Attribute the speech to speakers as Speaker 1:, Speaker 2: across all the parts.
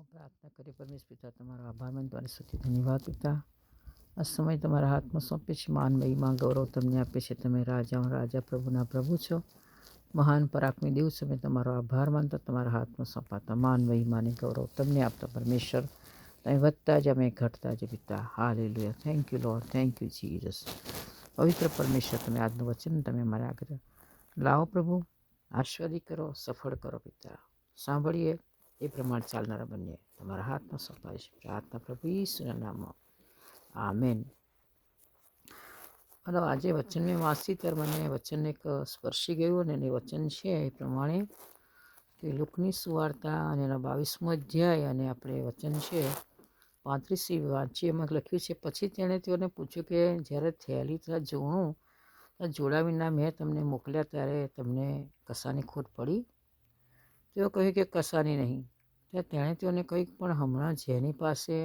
Speaker 1: प्रार्थना करें। परमेश्वर पिता तुम्हारा आभार मानी तुम्हारे सत्य धन्यवाद पिता। आ समय તમારા હાથમાં સોંપે છે। માન મહિમા ગૌરવ તમને આપે છે। તમે રાજાઓ રાજા પ્રભુના પ્રભુ છો। મહાન પરાક્રમી દેવ સમય તમારો આભાર માનતા તમારા હાથમાં સોંપાતા માન મહિમા અને ગૌરવ તમને આપતા પરમેશ્વર તમે વધતા જ અમે ઘટતા જ પિતા। Hallelujah. Thank you lord, thank you Jesus. પવિત્ર પરમેશ્વર તમે આજનું વચન તમે અમારા આગળ લાવો પ્રભુ। આશીર્વાદી કરો, સફળ કરો પિતા। સાંભળીએ એ પ્રમાણે ચાલનારા બનીએ તમારા હાથમાં સોંપાય છે। પ્રાર્થના પ્રભુ ઈસુના નામમાં, આમેન। અને આજે વચન મેં વાંચી ત્યારે મને વચન એક સ્પર્શી ગયું અને એ વચન છે એ પ્રમાણે કે લુકની સુવાર્તા અને એના 22મો અધ્યાય અને આપણે વચન છે 35 વાંચીએ એમાં લખ્યું છે, પછી તેણે તેઓને પૂછ્યું કે જ્યારે થેલી તથા જોણું જોડા વિના મેં તમને મોકલ્યા ત્યારે તમને કશાની ખોટ પડી? તેઓ કહ્યું કે કશાની નહીં। ત્યારે તેણે તેઓને કહ્યું પણ હમણાં જેની પાસે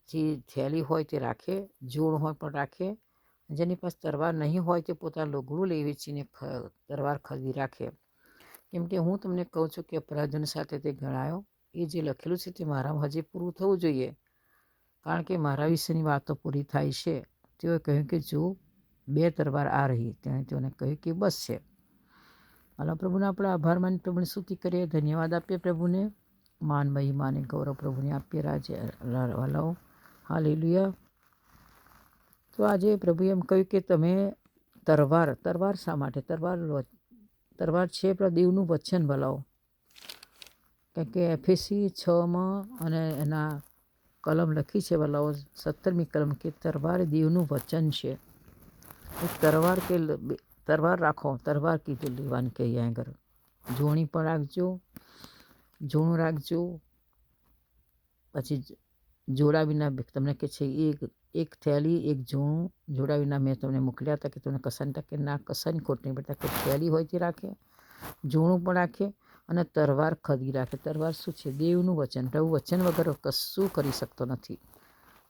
Speaker 1: જે થેલી હોય તે રાખે, જોડ હોય પણ રાખે, જેની પાસે તરવાર નહીં હોય તે પોતાનું લોગડું લઈ વેચીને તરવાર ખરીદી રાખે। કેમ કે હું તમને કહું છું કે અપરાધીઓની સાથે તે ગણાયો। એ જે લખેલું છે તે મારામાં હજી પૂરું થવું જોઈએ, કારણ કે મારા વિશેની વાતો પૂરી થાય છે। તેઓએ કહ્યું કે જો 2 તરવાર આ રહી। તેણે તેઓને કહ્યું કે બસ છે। હાલો પ્રભુને આપણે આભાર માની પ્રભુને સ્તુતિ કરીએ, ધન્યવાદ આપીએ પ્રભુને। માન મહિમા અને ગૌરવ પ્રભુને આપીએ વાલાઓ। હાલેલુયા। તો આજે પ્રભુએ એમ કહ્યું કે તમે તરવાર શા માટે? તરવાર છે પણ દેવનું વચન વાલાઓ। કારણ કે એફએસી 6માં અને એના કલમ લખી છે વાલાઓ, 17મી કલમ કે તરવાર દેવનું વચન છે। તરવાર રાખો, તરવાર કીધું લેવાની કહીએ આગળ। જોણી પણ રાખજો, જોણું રાખજો। પછી જોડા વિના તમને કહે છે એક થેલી એક જોણું જોડા વિના મેં તમને મોકલ્યા હતા કે તમને કશાની તકે ના કશાની ખોટ નહીં પડતા। કે થેલી હોય તે રાખે, જોણું પણ રાખે અને તરવાર ખરીદી રાખે। તરવાર શું છે? દેવનું વચન। પ્રભુ વચન વગર કશું કરી શકતો નથી,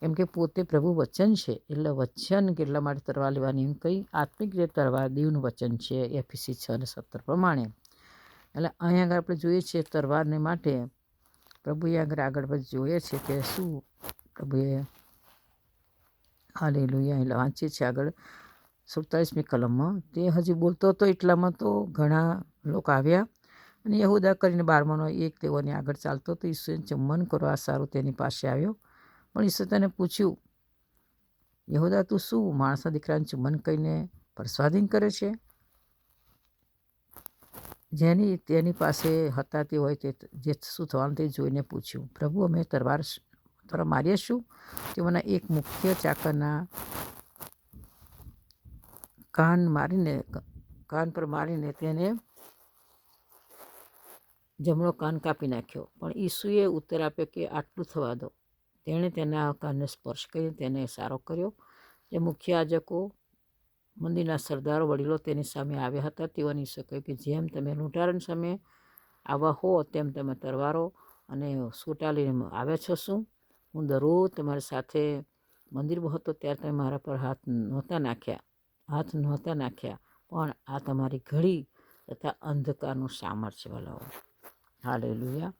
Speaker 1: કેમ કે પોતે પ્રભુ વચન છે। એટલે વચન કેટલા માટે તરવાર લેવાની? એમ કંઈ આત્મિક રીતે તરવાર દેવનું વચન છે એફએસી 6 અને 17 પ્રમાણે। એટલે અહીંયા આગળ આપણે જોઈએ છીએ તરવારને માટે પ્રભુએ આગળ જોઈએ છે કે શું પ્રભુએ હાલેલુયા એટલે વાંચીએ છીએ આગળ 47મી કલમમાં। તે હજી બોલતો હતો એટલામાં તો ઘણા લોકો આવ્યા અને યહૂદા કરીને 12માનો એક તેઓની આગળ ચાલતો હતો। ઈસુએ ચુંબન કરવા સારું તેની પાસે આવ્યો, પણ ઈસુએ તેને પૂછ્યું, યહૂદા તું શું માણસના દીકરાને ચુંબન કરીને પરસ્વાધીન કરે છે? જેની તેની પાસે હતા તે હોય તે જે શું થવાનું તે જોઈને પૂછ્યું, પ્રભુ અમે તરવાર મારીએ શું? તેઓના એક મુખ્ય ચાકરના કાન પર મારીને તેને જમણો કાન કાપી નાખ્યો। પણ ઈસુએ ઉત્તર આપ્યો કે આટલું થવા દો। તેણે તેના કાનને સ્પર્શ કરીને તેને સારો કર્યો। જે મુખ્ય યાજકો, મંદિરના સરદારો, વડીલો તેની સામે આવ્યા હતા। તેઓને ઈસુએ કહ્યું કે જેમ તમે લૂંટારાની સામે આવા હો તેમ તમે તરવારો અને સોટા લઈને આવ્યા છો શું? હું દરરોજ તમારી સાથે મંદિરમાં હતો ત્યારે તમે મારા પર હાથ નહોતા નાખ્યા, પણ આ તમારી ઘડી તથા અંધકારનું સામર્થ્ય વાલાઓ। હાલેલુયા।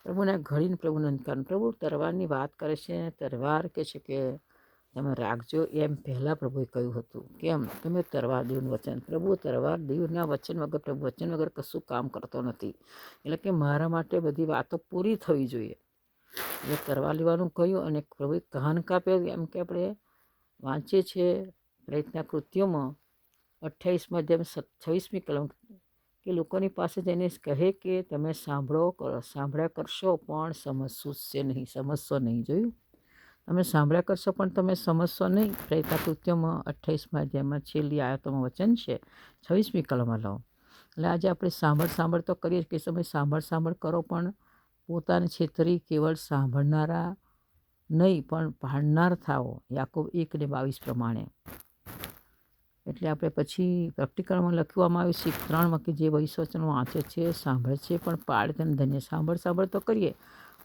Speaker 1: પ્રભુને ઘડીને પ્રભુને અંધકારનું પ્રભુ તરવારની વાત કરે છે। તરવાર કહે છે કે તમે રાખજો, એમ પહેલાં પ્રભુએ કહ્યું હતું। કેમ? તમે તરવાર દેવનું વચન। પ્રભુ તરવાર દેવના વચન વગર, પ્રભુ વચન વગર કશું કામ કરતો નથી। એટલે કે મારા માટે બધી વાતો પૂરી થવી જોઈએ એટલે તરવાર લેવાનું કહ્યું। અને પ્રભુએ કાન કાપ્યો, એમ કે આપણે વાંચીએ છીએ પ્રેરિતના કૃત્યોમાં 28મા અધ્યાયમાં 26મી કલમ કે લોકોની પાસે જઈને કહે કે તમે સાંભળ્યા કરશો પણ સમજશો નહીં। જોયું? તમે સાંભળ્યા કરશો પણ તમે સમજશો નહીં। પ્રેરિતના કૃત્યોમાં 28મા અધ્યાયમાં છેલ્લી આયતોમાં વચન છે 26મી કલમમાં લો। એટલે આજે આપણે સાંભળ તો કરીએ કે સમય સાંભળ કરો, પણ પોતાને છેતરી કેવળ સાંભળનારા નહીં પણ પાડનાર થાઓ, યાકોબ 1:22 પ્રમાણે। એટલે આપણે પછી પ્રેક્ટિકલમાં લખવામાં આવ્યું છે 3માં કે જે વચન વાંચે છે, સાંભળે છે પણ પાડે તેને ધન્ય। સાંભળ તો કરીએ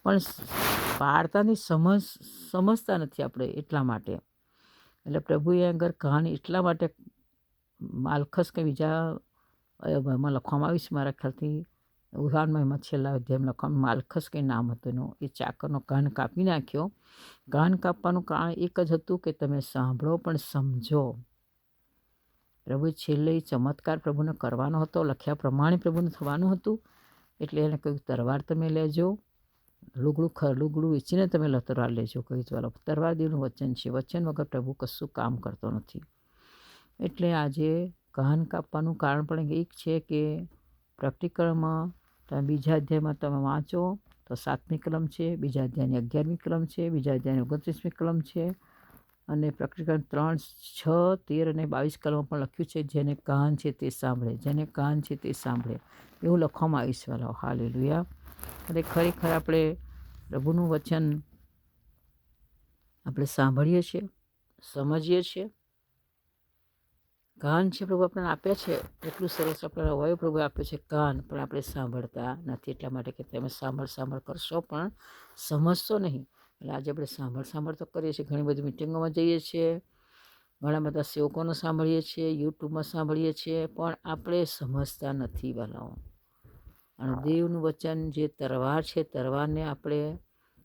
Speaker 1: પણ પાડતાની સમજતા નથી આપણે, એટલા માટે। એટલે પ્રભુએ આગળ કહાની એટલા માટે માલખસ કે બીજામાં લખવામાં આવી છે મારા ખ્યાલથી ઉદાહરણમાં છેલ્લા અધ્યાયમાં લખવાનું માલખસ કંઈ નામ હતું એનું, એ ચાકરનો કાન કાપી નાખ્યો. કાન કાપવાનું કારણ એક જ હતું કે તમે સાંભળો પણ સમજો. પ્રભુ છેલ્લે ચમત્કાર પ્રભુને કરવાનો હતો, લખ્યા પ્રમાણે પ્રભુને થવાનું હતું. એટલે એને કહ્યું તરવાર તમે લેજો, લુગડું વેચીને તમે તરવાર લેજો. કહ્યું ચાલો, તરવાર દેવનું વચન છે, વચન વગર પ્રભુ કશું કામ કરતો નથી. એટલે આજે કાન કાપવાનું કારણ પણ એક છે કે પ્રેક્ટિકલમાં તમે બીજા અધ્યાયમાં તમે વાંચો તો 7મી કલમ છે, બીજા અધ્યાયની 11મી કલમ છે, બીજા અધ્યાયની 29મી કલમ છે, અને પ્રેક્ટિકલ 3, 6, 13 અને 22 કલમ પણ લખ્યું છે જેને કાન છે તે સાંભળે, જેને કાન છે તે સાંભળે, એવું લખવામાં આવ્યું છે. વાલો હાલેલુયા. અને ખરેખર આપણે પ્રભુનું વચન આપણે સાંભળીએ છીએ, સમજીએ છીએ. કાન છે પ્રભુ આપણને આપ્યા છે, એટલું સરસ આપણે અવયવ પ્રભુ આપ્યો છે કાન, પણ આપણે સાંભળતા નથી. એટલા માટે કે તમે સાંભળ કરશો પણ સમજશો નહીં. એટલે આજે આપણે સાંભળ તો કરીએ છીએ, ઘણી બધી મિટિંગોમાં જઈએ છીએ, ઘણા બધા સેવકોને સાંભળીએ છીએ, યુટ્યુબમાં સાંભળીએ છીએ, પણ આપણે સમજતા નથી વાલાઓ. અને દેવનું વચન જે તરવાર છે, તરવારને આપણે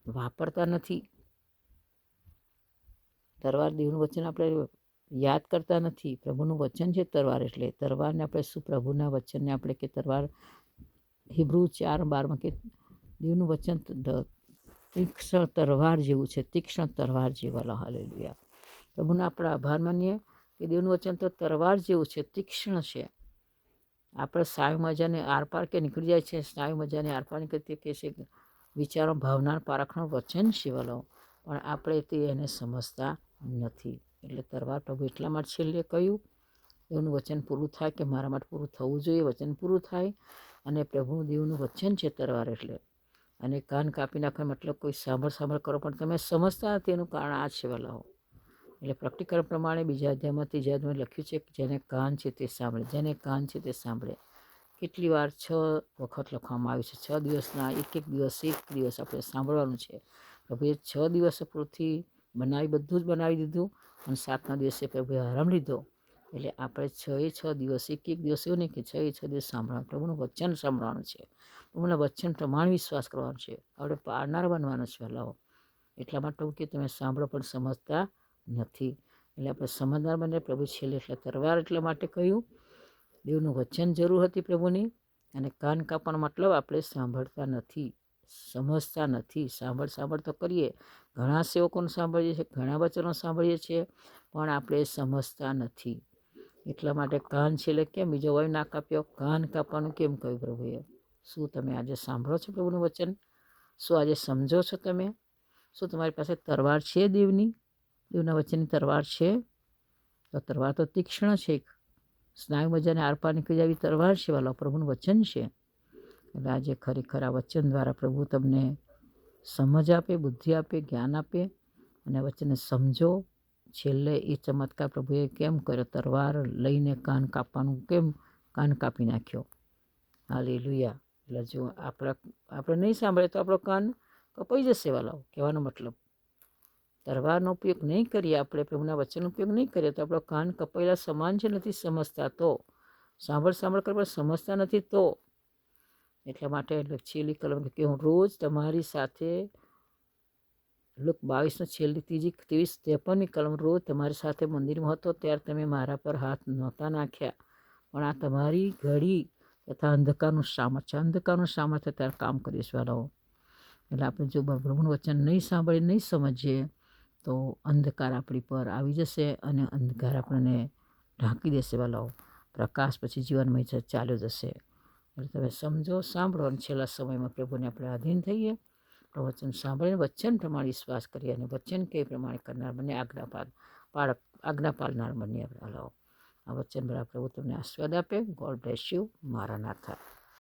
Speaker 1: વાપરતા નથી. તરવાર દેવનું વચન આપણે યાદ કરતા નથી. પ્રભુનું વચન છે તરવાર, એટલે તરવારને આપણે શું, પ્રભુના વચનને આપણે કે તરવાર, હિબ્રુ 4:12 કે દેવનું વચન તીક્ષ્ણ તરવાર જેવું છે, તીક્ષ્ણ તરવાર જેવા. હાલેલુયા. પ્રભુના આપણે આભાર માનીએ કે દેવનું વચન તો તરવાર જેવું છે, તીક્ષ્ણ છે. આપણે સ્નાયુ મજાને આરપાર કે નીકળી જાય છે, સ્નાયુ મજાને આરપાર નીકળતી કે છે વિચારો ભાવના પારખનું વચન છે વાલો, પણ આપણે તે એને સમજતા નથી. એટલે તરવાર પ્રભુ એટલા માટે છેલ્લે કહ્યું, દેવનું વચન પૂરું થાય કે મારા માટે પૂરું થવું જોઈએ, વચન પૂરું થાય. અને પ્રભુ દેવનું વચન છે તરવાર એટલે. અને કાન કાપી નાખવા મતલબ કોઈ સાંભળ કરો પણ તમે સમજતા નથી, એનું કારણ આ છે વાલાઓ. એટલે પ્રેક્ટિકલ પ્રમાણે બીજા અધ્યાયમાં 3 અધ્યાયમાં લખ્યું છે કે જેને કાન છે તે સાંભળે, જેને કાન છે તે સાંભળે. કેટલી વાર 6 વખત લખવામાં આવ્યું છે. 6 દિવસના એક દિવસ આપણે સાંભળવાનું છે. પ્રભુએ 6 દિવસ પૂરથી બધું જ બનાવી દીધું, અને 7મા દિવસે પ્રભુએ આરામ લીધો. એટલે આપણે 6 દિવસ એક દિવસ એવું નહીં કે 6 દિવસ સાંભળવાનું, પ્રભુનું વચન સાંભળવાનું છે, પ્રભુના વચન પ્રમાણે વિશ્વાસ કરવાનો છે, આપણે પાળનાર બનવાનો છે વાલાઓ. એટલા માટે કે તમે સાંભળો પણ સમજતા નથી. એટલે આપણે સમજદાર બને. પ્રભુ છેલ્લે એટલે તરવાર એટલા માટે કહ્યું, દેવનું વચન જરૂર હતી પ્રભુની. અને કાન કાપવાનો મતલબ આપણે સાંભળતા નથી, સમજતા નથી. સાંભળ તો કરીએ, ઘણા સેવકોને સાંભળીએ છીએ, ઘણા વચનો સાંભળીએ છીએ, પણ આપણે સમજતા નથી. એટલા માટે કાન છેલ્લે કેમ બીજો વય ના કાપ્યો, કાન કાપવાનું કેમ કહ્યું પ્રભુએ? શું તમે આજે સાંભળો છો પ્રભુનું વચન? શું આજે સમજો છો તમે? શું તમારી પાસે તરવાર છે દેવના વચનની તરવાર છે? તો તરવાર તો તીક્ષ્ણ છે, સ્નાયુ મજાને આરપાર નીકળી જાય એવી તરવાર છે વાલો, પ્રભુનું વચન છે. એટલે આજે ખરેખર આ વચન દ્વારા પ્રભુ તમને સમજ આપે, બુદ્ધિ આપે, જ્ઞાન આપે, અને વચનને સમજો. છેલ્લે એ ચમત્કાર પ્રભુએ કેમ કર્યો, તરવાર લઈને કાન કાપવાનું કેમ કાન કાપી નાખ્યો. હાલેલુયા. એટલે જો આપણે નહીં સાંભળે તો આપણો કાન કપાઈ જશે વાલાઓ. કહેવાનો મતલબ તરવારનો ઉપયોગ નહીં કરીએ, આપણે પ્રભુના વચનનો ઉપયોગ નહીં કરીએ તો આપણો કાન કપાયેલા સમાન છે. નથી સમજતા તો સાંભળ કર પણ સમજતા નથી તો. એટલા માટે છેલ્લી કલમ કે હું રોજ તમારી સાથે, લુક 22 છેલ્લી 23-53મી કલમ, રોજ તમારી સાથે મંદિરમાં હતો ત્યારે તમે મારા પર હાથ નહોતા નાખ્યા, પણ આ તમારી ઘડી તથા અંધકારનું સામર્થ્ય, ત્યારે કામ કરીશ વાળાઓ. એટલે આપણે જો પ્રભુનું વચન નહીં સાંભળીએ, નહીં સમજીએ તો અંધકાર આપણી પર આવી જશે, અને અંધકાર આપણને ઢાંકી દેશે વાલાઓ. પ્રકાશ પછી જીવનમાં ચાલ્યો જશે. એટલે તમે સમજો, સાંભળો, અને છેલ્લા સમયમાં પ્રભુને આપણે આધીન થઈએ. વચન સાંભળીને વચન પ્રમાણે વિશ્વાસ કરીએ, અને વચન કે પ્રમાણે કરનાર બને, આજ્ઞા પાલનાર બને. આ વચન બરાબર પ્રભુ તમને આશીર્વાદ આપે. God bless you. મારા નાથા.